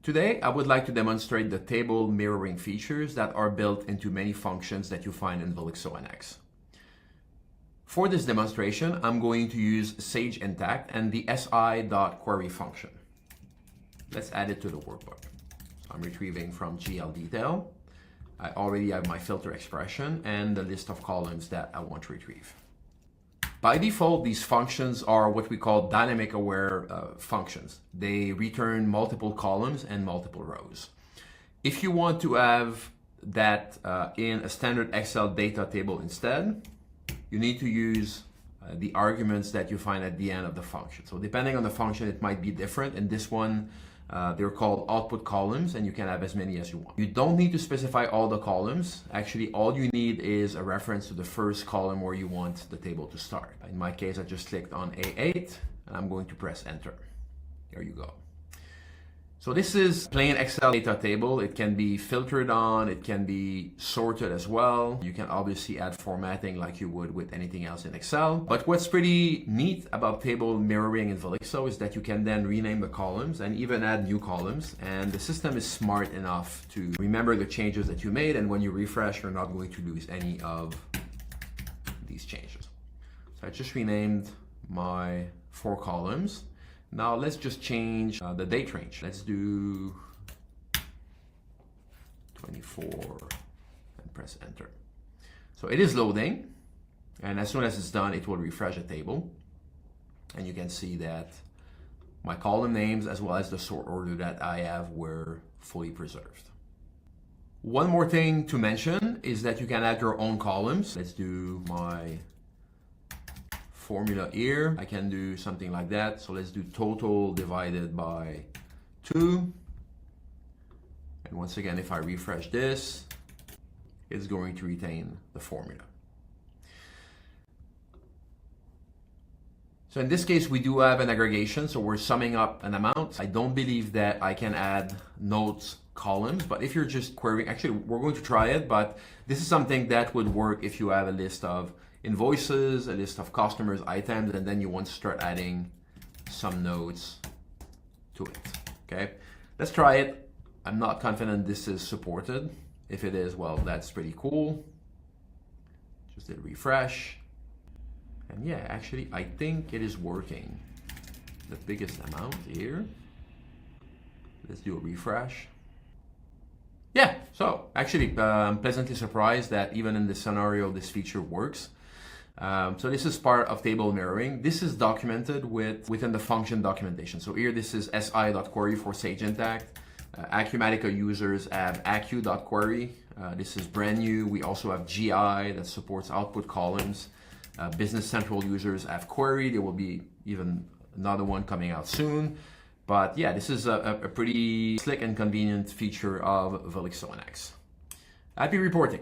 Today, I would like to demonstrate the table mirroring features that are built into many functions that you find in Velixo NX. For this demonstration, I'm going to use Sage Intacct and the SI.Query function. Let's add it to the workbook. So I'm retrieving from GL detail. I already have my filter expression and the list of columns that I want to retrieve. By default, these functions are what we call dynamic aware functions. They return multiple columns and multiple rows. If you want to have that in a standard Excel data table instead, you need to use the arguments that you find at the end of the function. So depending on the function, it might be different. In this one, they're called output columns, and you can have as many as you want. You don't need to specify all the columns. Actually, all you need is a reference to the first column where you want the table to start. In my case, I just clicked on A8, and I'm going to press enter. There you go. So this is plain Excel data table. It can be filtered on, it can be sorted as well. You can obviously add formatting like you would with anything else in Excel. But what's pretty neat about table mirroring in Velixo is that you can then rename the columns and even add new columns. And the system is smart enough to remember the changes that you made, and when you refresh, you're not going to lose any of these changes. So I just renamed my 4 columns. Now let's just change the date range. Let's do 24 and press enter. So it is loading, and as soon as it's done, it will refresh the table. And you can see that my column names as well as the sort order that I have were fully preserved. One more thing to mention is that you can add your own columns. Let's do my formula here. I can do something like that. So let's do total divided by 2. And once again, if I refresh this, it's going to retain the formula. So in this case, we do have an aggregation. So we're summing up an amount. I don't believe that I can add notes columns, but if you're just querying, actually, we're going to try it, but this is something that would work if you have a list of invoices, a list of customers' items, and then you want to start adding some notes to it. Okay, let's try it. I'm not confident this is supported. If it is, well, that's pretty cool. Just did refresh. And yeah, actually, I think it is working. The biggest amount here. Let's do a refresh. Yeah, so actually, I'm pleasantly surprised that even in this scenario, this feature works. So this is part of table mirroring. This is documented within the function documentation. So here, this is SI.Query for Sage Intacct. Acumatica users have Acu.Query. This is brand new. We also have GI that supports output columns. Business Central users have Query. There will be even another one coming out soon. But yeah, this is a pretty slick and convenient feature of Velixo NX. Happy reporting.